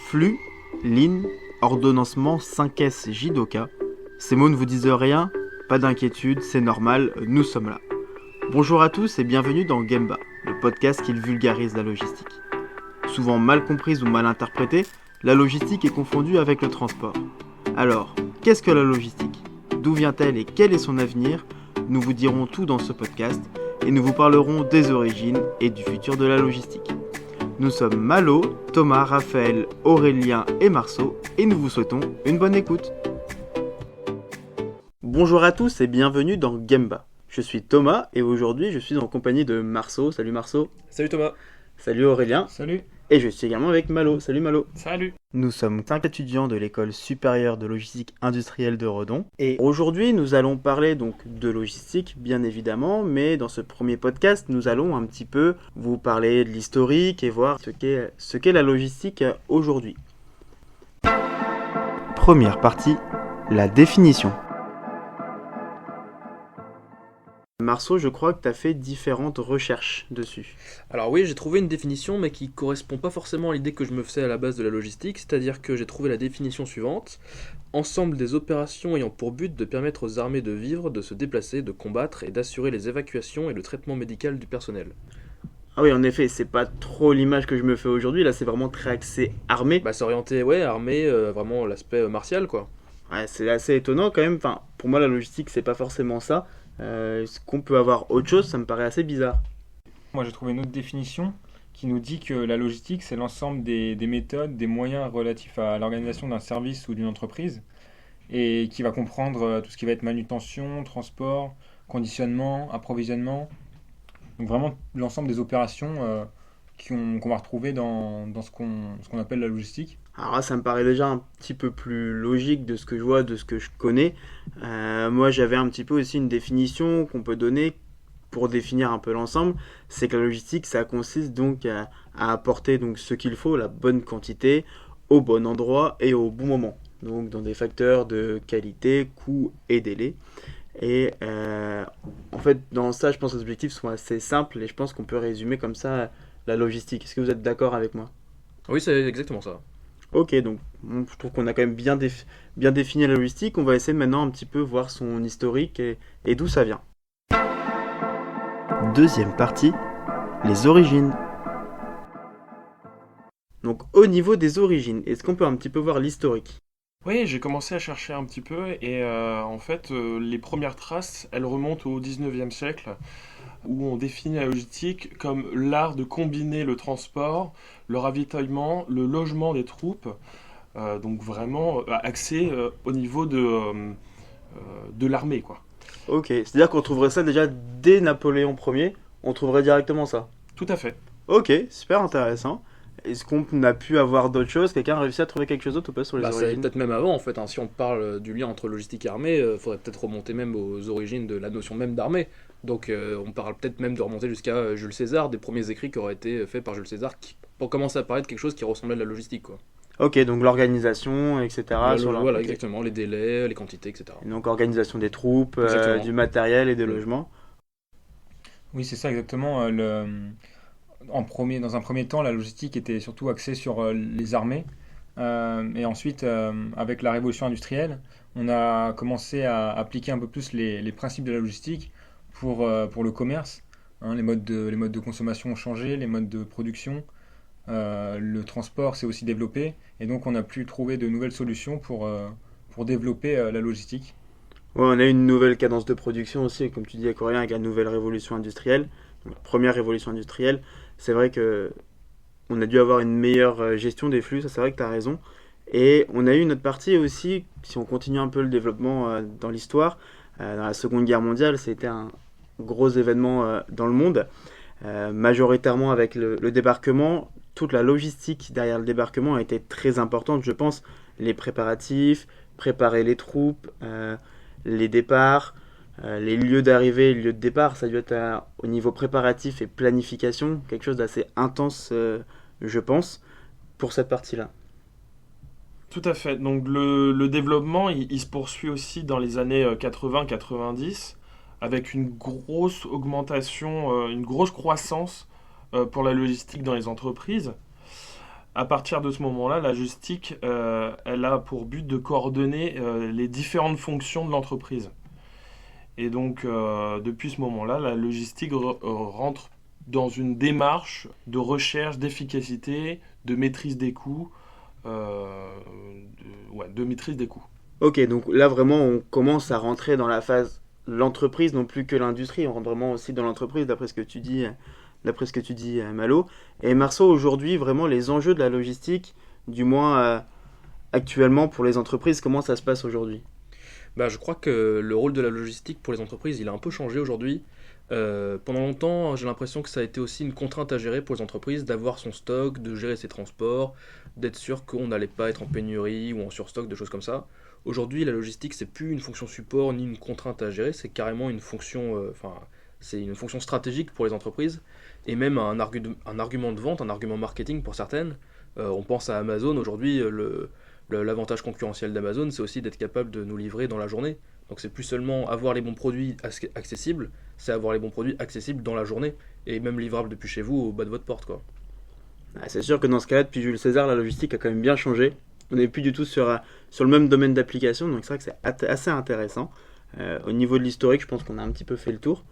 Flux, ligne, ordonnancement 5S Jidoka. Ces mots ne vous disent rien? Pas d'inquiétude, c'est normal, nous sommes là. Bonjour à tous et bienvenue dans Gemba, le podcast qui vulgarise la logistique. Souvent mal comprise ou mal interprétée, la logistique est confondue avec le transport. Alors, qu'est-ce que la logistique? D'où vient-elle et quel est son avenir? Nous vous dirons tout dans ce podcast et nous vous parlerons des origines et du futur de la logistique. Nous sommes Malo, Thomas, Raphaël, Aurélien et Marceau et nous vous souhaitons une bonne écoute. Bonjour à tous et bienvenue dans Gemba. Je suis Thomas et aujourd'hui je suis en compagnie de Marceau. Salut Marceau. Salut Thomas. Salut Aurélien. Salut. Et je suis également avec Malo. Salut Malo. Salut. Nous sommes 5 étudiants de l'école supérieure de logistique industrielle de Redon. Et aujourd'hui, nous allons parler donc de logistique, bien évidemment, mais dans ce premier podcast, nous allons un petit peu vous parler de l'historique et voir ce qu'est la logistique aujourd'hui. Première partie, la définition. Marceau, je crois que tu as fait différentes recherches dessus. Alors oui, j'ai trouvé une définition, mais qui correspond pas forcément à l'idée que je me faisais à la base de la logistique, c'est-à-dire que j'ai trouvé la définition suivante: ensemble des opérations ayant pour but de permettre aux armées de vivre, de se déplacer, de combattre et d'assurer les évacuations et le traitement médical du personnel. Ah oui, en effet, c'est pas trop l'image que je me fais aujourd'hui, là c'est vraiment très axé armée. C'est orienté, armée, vraiment l'aspect martial, quoi. Ouais, c'est assez étonnant quand même, enfin, pour moi la logistique c'est pas forcément ça. Est-ce qu'on peut avoir autre chose? Ça me paraît assez bizarre. Moi, j'ai trouvé une autre définition qui nous dit que la logistique, c'est l'ensemble des méthodes, des moyens relatifs à l'organisation d'un service ou d'une entreprise et qui va comprendre tout ce qui va être manutention, transport, conditionnement, approvisionnement. Donc vraiment l'ensemble des opérations qu'on va retrouver dans ce qu'on appelle la logistique. Alors là, ça me paraît déjà un petit peu plus logique de ce que je vois, de ce que je connais. Moi, j'avais un petit peu aussi une définition qu'on peut donner pour définir un peu l'ensemble. C'est que la logistique, ça consiste donc à apporter donc ce qu'il faut, la bonne quantité, au bon endroit et au bon moment. Donc dans des facteurs de qualité, coût et délai. Et en fait, dans ça, je pense que les objectifs sont assez simples et je pense qu'on peut résumer comme ça la logistique. Est-ce que vous êtes d'accord avec moi? Oui, c'est exactement ça. Ok, donc je trouve qu'on a quand même bien défini la logistique. On va essayer maintenant un petit peu voir son historique et d'où ça vient. Deuxième partie, les origines. Donc au niveau des origines, est-ce qu'on peut un petit peu voir l'historique? Oui, j'ai commencé à chercher un petit peu et en fait, les premières traces, elles remontent au 19e siècle où on définit la logistique comme l'art de combiner le transport, le ravitaillement, le logement des troupes, donc vraiment axé au niveau de l'armée, quoi. Ok, c'est-à-dire qu'on trouverait ça déjà dès Napoléon Ier, on trouverait directement ça. Tout à fait. Ok, super intéressant. Est-ce qu'on a pu avoir d'autres choses? Quelqu'un a réussi à trouver quelque chose d'autre ou pas sur les C'est origines? peut-être même avant, en fait, hein. Si on parle du lien entre logistique et armée, faudrait peut-être remonter même aux origines de la notion même d'armée. Donc on parle peut-être même de remonter jusqu'à Jules César, des premiers écrits qui auraient été faits par Jules César, pour commencer à apparaître quelque chose qui ressemblait à la logistique, quoi. Ok, donc l'organisation, etc. Voilà, ok. exactement, les délais, les quantités, etc. Et donc organisation des troupes, Exactement. du matériel et des logements. Oui, c'est ça exactement. Dans un premier temps, la logistique était surtout axée sur les armées. Et ensuite, avec la révolution industrielle, on a commencé à appliquer un peu plus les principes de la logistique pour le commerce. Les modes de consommation ont changé, les modes de production, le transport s'est aussi développé. Et donc, on a pu trouver de nouvelles solutions pour développer la logistique. Ouais, on a eu une nouvelle cadence de production aussi, comme tu dis, Coréen, avec la nouvelle révolution industrielle. Donc, la première révolution industrielle, c'est vrai que on a dû avoir une meilleure gestion des flux, ça c'est vrai que tu as raison. Et on a eu une autre partie aussi, si on continue un peu le développement dans l'histoire, dans la Seconde Guerre mondiale, c'était un gros événement dans le monde, majoritairement avec le débarquement. Toute la logistique derrière le débarquement a été très importante, je pense. Les préparatifs, préparer les troupes, les départs, les lieux d'arrivée et les lieux de départ, ça a dû être au niveau préparatif et planification, quelque chose d'assez intense, je pense, pour cette partie-là. Tout à fait. Donc le développement, il se poursuit aussi dans les années 80-90 avec une grosse augmentation, une grosse croissance pour la logistique dans les entreprises. À partir de ce moment-là, la logistique, elle a pour but de coordonner les différentes fonctions de l'entreprise. Et donc, depuis ce moment-là, la logistique rentre dans une démarche de recherche d'efficacité, de maîtrise des coûts, de maîtrise des coûts. Ok, donc là vraiment on commence à rentrer dans la phase l'entreprise, non plus que l'industrie, on rentre vraiment aussi dans l'entreprise d'après ce que tu dis, Malo. Et Marceau, aujourd'hui vraiment les enjeux de la logistique, du moins actuellement pour les entreprises, comment ça se passe aujourd'hui? Je crois que le rôle de la logistique pour les entreprises, il a un peu changé aujourd'hui. Pendant longtemps, j'ai l'impression que ça a été aussi une contrainte à gérer pour les entreprises, d'avoir son stock, de gérer ses transports, d'être sûr qu'on n'allait pas être en pénurie ou en surstock, de choses comme ça. Aujourd'hui, la logistique, c'est plus une fonction support ni une contrainte à gérer, c'est carrément une fonction, c'est une fonction stratégique pour les entreprises et même un argument de vente, un argument marketing pour certaines. On pense à Amazon aujourd'hui, l'avantage concurrentiel d'Amazon, c'est aussi d'être capable de nous livrer dans la journée. Donc c'est plus seulement avoir les bons produits accessibles, c'est avoir les bons produits accessibles dans la journée et même livrables depuis chez vous au bas de votre porte, quoi. C'est sûr que dans ce cas-là, depuis Jules César, la logistique a quand même bien changé. On n'est plus du tout sur le même domaine d'application, donc c'est vrai que c'est assez intéressant. Au niveau de l'historique, je pense qu'on a un petit peu fait le tour.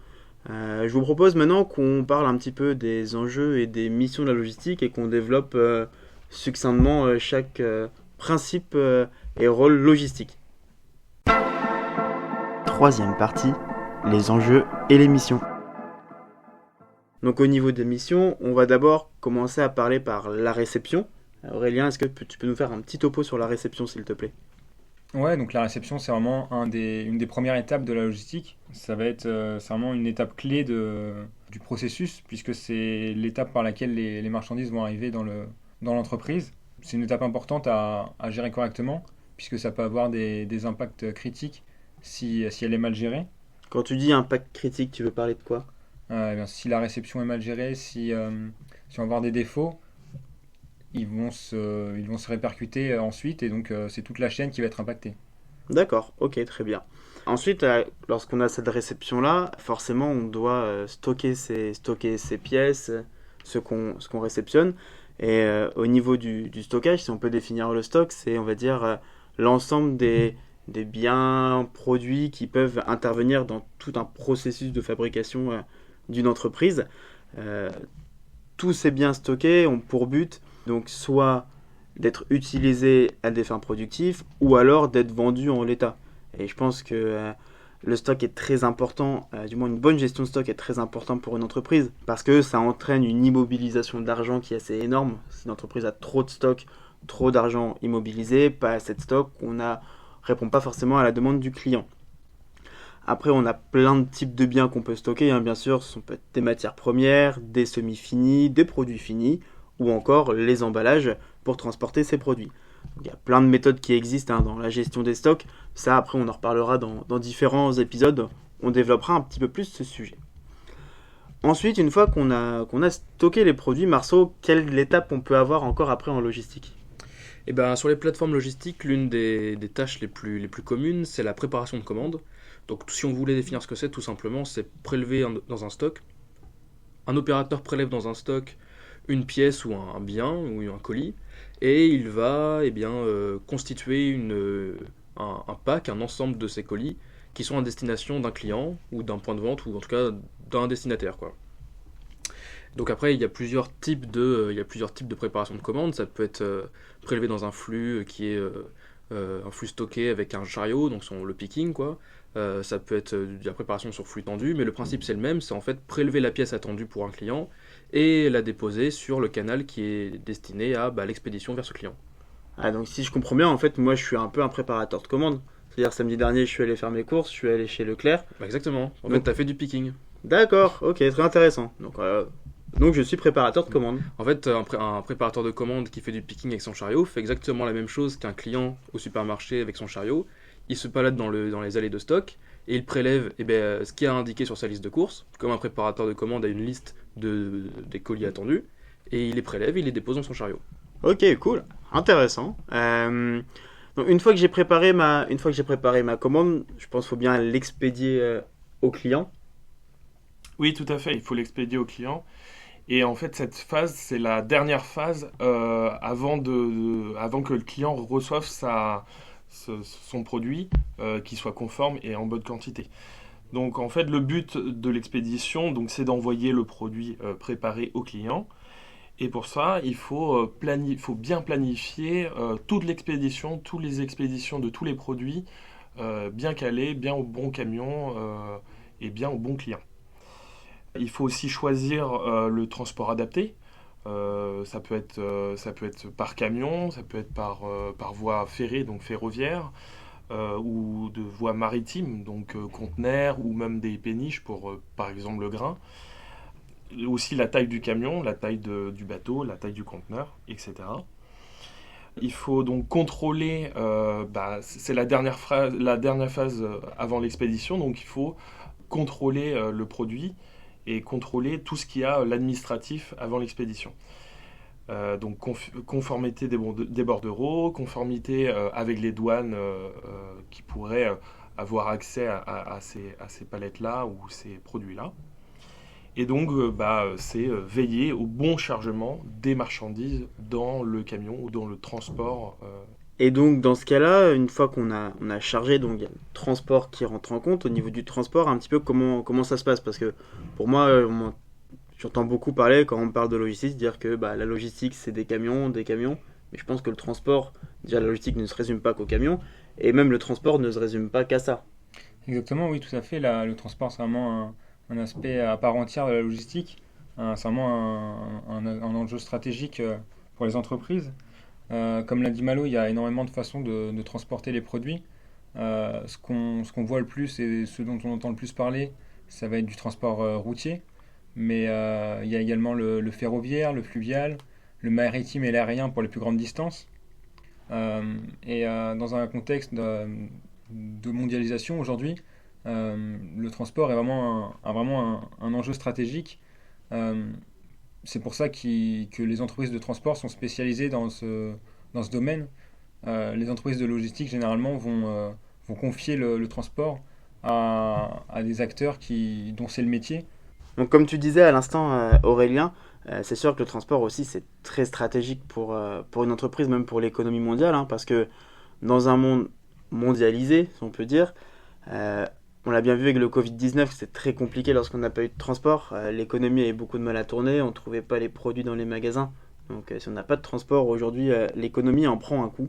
Je vous propose maintenant qu'on parle un petit peu des enjeux et des missions de la logistique et qu'on développe succinctement chaque principe et rôle logistique. Troisième partie, les enjeux et les missions. Donc au niveau des missions, on va d'abord commencer à parler par la réception. Aurélien, est-ce que tu peux nous faire un petit topo sur la réception, s'il te plaît? Ouais, donc la réception, c'est vraiment une des premières étapes de la logistique. Ça va être c'est vraiment une étape clé du processus, puisque c'est l'étape par laquelle les marchandises vont arriver dans l'entreprise. C'est une étape importante à gérer correctement, puisque ça peut avoir des impacts critiques si elle est mal gérée. Quand tu dis impact critique, tu veux parler de quoi? Si la réception est mal gérée, si on va avoir des défauts, ils vont se répercuter ensuite, et donc c'est toute la chaîne qui va être impactée. D'accord, ok, très bien. Ensuite, lorsqu'on a cette réception-là, forcément, on doit stocker ces pièces, ce qu'on réceptionne. Et au niveau du stockage, si on peut définir le stock, c'est, on va dire, l'ensemble des biens produits qui peuvent intervenir dans tout un processus de fabrication d'une entreprise. Tous ces biens stockés ont pour but donc soit d'être utilisés à des fins productives ou alors d'être vendus en l'état. Et je pense que le stock est très important, du moins une bonne gestion de stock est très important pour une entreprise parce que ça entraîne une immobilisation d'argent qui est assez énorme. Si une entreprise a trop de stock, trop d'argent immobilisé, pas assez de stock, répond pas forcément à la demande du client. Après, on a plein de types de biens qu'on peut stocker, bien sûr, ce sont peut-être des matières premières, des semi-finis, des produits finis, ou encore les emballages pour transporter ces produits. Donc, il y a plein de méthodes qui existent dans la gestion des stocks. Ça, après, on en reparlera dans différents épisodes. On développera un petit peu plus ce sujet. Ensuite, une fois qu'on a stocké les produits, Marceau, quelle étape on peut avoir encore après en logistique? Sur les plateformes logistiques, l'une des tâches les plus communes, c'est la préparation de commandes. Donc si on voulait définir ce que c'est, tout simplement, c'est prélever dans un stock. Un opérateur prélève dans un stock une pièce ou un bien ou un colis, et il va constituer un pack, un ensemble de ces colis qui sont à destination d'un client ou d'un point de vente ou en tout cas d'un destinataire, quoi. Donc après, il y a plusieurs types de préparation de commandes. Ça peut être prélevé dans un flux qui est un flux stocké avec un chariot, donc le picking, quoi. Ça peut être de la préparation sur flux tendu, mais le principe c'est le même, c'est en fait prélever la pièce attendue pour un client et la déposer sur le canal qui est destiné à l'expédition vers ce client. Donc si je comprends bien, en fait, moi je suis un peu un préparateur de commandes. C'est-à-dire samedi dernier, je suis allé faire mes courses, je suis allé chez Leclerc. Exactement, en fait, tu as fait du picking. D'accord, ok, très intéressant. Donc je suis préparateur de commandes. En fait, un préparateur de commandes qui fait du picking avec son chariot fait exactement la même chose qu'un client au supermarché avec son chariot. Il se balade dans les allées de stock et il prélève ce qui est indiqué sur sa liste de courses, comme un préparateur de commandes a une liste des colis attendus, et il les prélève et il les dépose dans son chariot. Ok, cool, intéressant. Donc une fois que j'ai préparé ma commande, je pense qu'il faut bien l'expédier au client. Oui, tout à fait, il faut l'expédier au client. Et en fait, cette phase, c'est la dernière phase avant que le client reçoive son produit qui soit conforme et en bonne quantité. Donc en fait, le but de l'expédition, donc, c'est d'envoyer le produit préparé au client. Et pour ça, il faut bien planifier toute l'expédition, toutes les expéditions de tous les produits, bien calés, bien au bon camion et bien au bon client. Il faut aussi choisir le transport adapté. Ça peut être par camion, ça peut être par voie ferrée, donc ferroviaire, ou de voie maritime, donc conteneurs ou même des péniches pour, par exemple, le grain. Aussi la taille du camion, la taille du bateau, la taille du conteneur, etc. Il faut donc contrôler, c'est la dernière phase avant l'expédition, donc il faut contrôler le produit et contrôler tout ce qu'il y a l'administratif avant l'expédition. Donc conformité des bordereaux, conformité avec les douanes qui pourraient avoir accès à ces palettes-là ou ces produits-là. Et donc, c'est veiller au bon chargement des marchandises dans le camion ou dans le transport. Et donc, dans ce cas-là, une fois qu'on a chargé, donc il y a le transport qui rentre en compte. Au niveau du transport, un petit peu comment ça se passe. Parce que pour moi, j'entends beaucoup parler, quand on parle de logistique, dire que la logistique, c'est des camions. Mais je pense que le transport, déjà la logistique ne se résume pas qu'aux camions. Et même le transport ne se résume pas qu'à ça. Exactement, oui, tout à fait. Le transport, c'est vraiment un aspect à part entière de la logistique. C'est vraiment un enjeu stratégique pour les entreprises. Comme l'a dit Malo, il y a énormément de façons de transporter les produits. Ce qu'on voit le plus et ce dont on entend le plus parler, ça va être du transport routier. Mais il y a également le ferroviaire, le fluvial, le maritime et l'aérien pour les plus grandes distances. Dans un contexte de mondialisation aujourd'hui, le transport est vraiment un enjeu stratégique. C'est pour ça que les entreprises de transport sont spécialisées dans ce domaine. Les entreprises de logistique, généralement, vont confier le transport à des acteurs dont c'est le métier. Donc, comme tu disais à l'instant, Aurélien, c'est sûr que le transport aussi, c'est très stratégique pour une entreprise, même pour l'économie mondiale, parce que dans un monde mondialisé, si on peut dire, on l'a bien vu avec le Covid-19, c'est très compliqué lorsqu'on n'a pas eu de transport. L'économie avait beaucoup de mal à tourner, on ne trouvait pas les produits dans les magasins. Donc si on n'a pas de transport aujourd'hui, l'économie en prend un coup.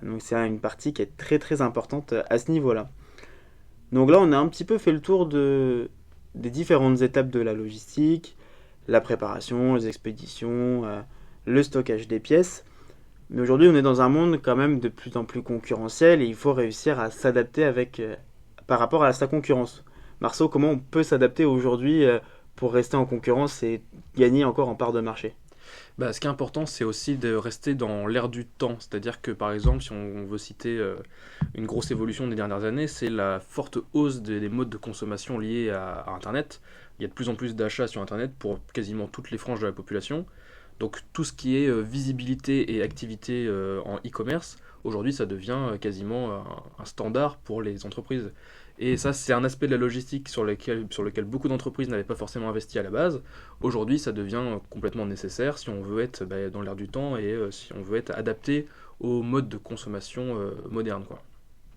Donc c'est une partie qui est très très importante à ce niveau-là. Donc là, on a un petit peu fait le tour des différentes étapes de la logistique, la préparation, les expéditions, le stockage des pièces. Mais aujourd'hui, on est dans un monde quand même de plus en plus concurrentiel et il faut réussir à s'adapter par rapport à sa concurrence. Marceau, comment on peut s'adapter aujourd'hui pour rester en concurrence et gagner encore en part de marché ? Ce qui est important, c'est aussi de rester dans l'air du temps. C'est-à-dire que, par exemple, si on veut citer une grosse évolution des dernières années, c'est la forte hausse des modes de consommation liés à Internet. Il y a de plus en plus d'achats sur Internet pour quasiment toutes les franges de la population. Donc tout ce qui est visibilité et activité en e-commerce, aujourd'hui, ça devient quasiment un standard pour les entreprises. Et ça, c'est un aspect de la logistique sur lequel beaucoup d'entreprises n'avaient pas forcément investi à la base. Aujourd'hui, ça devient complètement nécessaire si on veut être dans l'air du temps et si on veut être adapté aux modes de consommation modernes, quoi.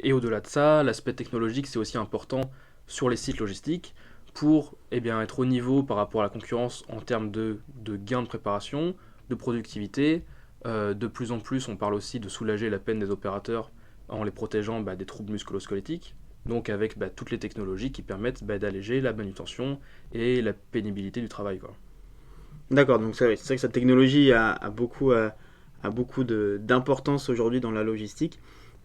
Et au-delà de ça, l'aspect technologique, c'est aussi important sur les sites logistiques pour être au niveau par rapport à la concurrence en termes de gains de préparation, de productivité. De plus en plus, on parle aussi de soulager la peine des opérateurs en les protégeant des troubles musculo-squelettiques. Donc avec toutes les technologies qui permettent d'alléger la manutention et la pénibilité du travail, quoi. D'accord, donc c'est vrai que cette technologie a beaucoup d'importance aujourd'hui dans la logistique.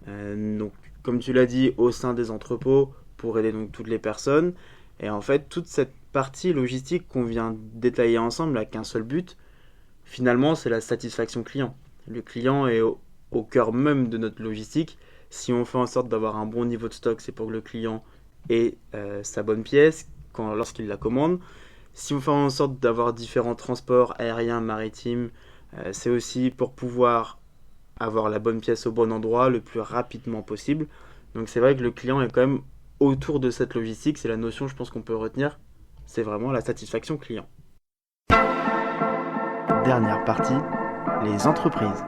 Donc comme tu l'as dit, au sein des entrepôts, pour aider donc toutes les personnes. Et en fait, toute cette partie logistique qu'on vient de détailler ensemble n'a qu'un seul but, finalement, c'est la satisfaction client. Le client est au cœur même de notre logistique. Si on fait en sorte d'avoir un bon niveau de stock, c'est pour que le client ait sa bonne pièce lorsqu'il la commande. Si on fait en sorte d'avoir différents transports aériens, maritimes, c'est aussi pour pouvoir avoir la bonne pièce au bon endroit le plus rapidement possible. Donc c'est vrai que le client est quand même autour de cette logistique. C'est la notion, je pense, qu'on peut retenir. C'est vraiment la satisfaction client. dernière partie, les entreprises.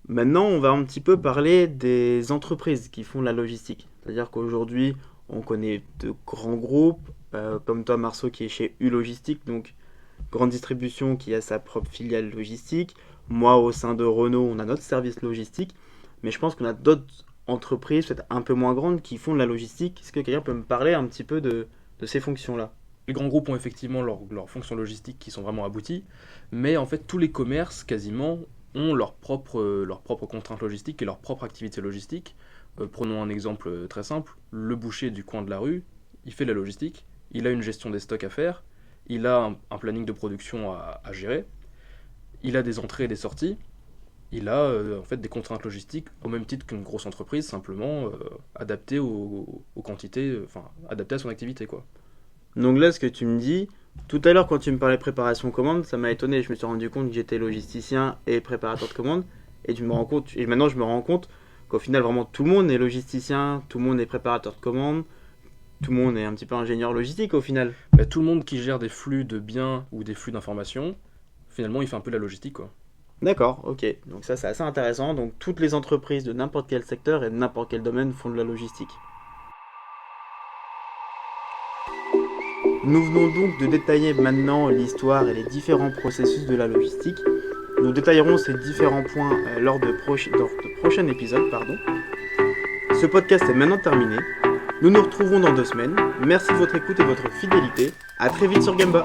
Maintenant, on va un petit peu parler des entreprises qui font la logistique. C'est-à-dire qu'aujourd'hui, on connaît de grands groupes, comme toi Marceau qui est chez U-Logistique, donc grande distribution qui a sa propre filiale logistique. Moi, au sein de Renault, on a notre service logistique. Mais je pense qu'on a d'autres entreprises, peut-être un peu moins grandes, qui font de la logistique. Est-ce que quelqu'un peut me parler un petit peu de ces fonctions-là ? Les grands groupes ont effectivement leurs fonctions logistiques qui sont vraiment abouties, mais en fait tous les commerces quasiment ont leurs propres contraintes logistiques et leur propre activité logistique. Prenons un exemple très simple, le boucher du coin de la rue, il fait de la logistique, il a une gestion des stocks à faire, il a un planning de production à gérer, il a des entrées et des sorties, il a en fait des contraintes logistiques au même titre qu'une grosse entreprise, simplement adaptées aux quantités, adaptées à son activité, quoi. Donc là, ce que tu me dis, tout à l'heure quand tu me parlais préparation commande, ça m'a étonné. Je me suis rendu compte que j'étais logisticien et préparateur de commande. Et maintenant je me rends compte qu'au final, vraiment, tout le monde est logisticien, tout le monde est préparateur de commande, tout le monde est un petit peu ingénieur logistique au final. Tout le monde qui gère des flux de biens ou des flux d'informations, finalement, il fait un peu de la logistique, quoi. D'accord, ok. Donc ça, c'est assez intéressant. Donc toutes les entreprises de n'importe quel secteur et de n'importe quel domaine font de la logistique. Nous venons donc de détailler maintenant l'histoire et les différents processus de la logistique. Nous détaillerons ces différents points lors de prochains épisodes. Ce podcast est maintenant terminé. Nous nous retrouvons dans 2 semaines. Merci de votre écoute et de votre fidélité. À très vite sur Gamba.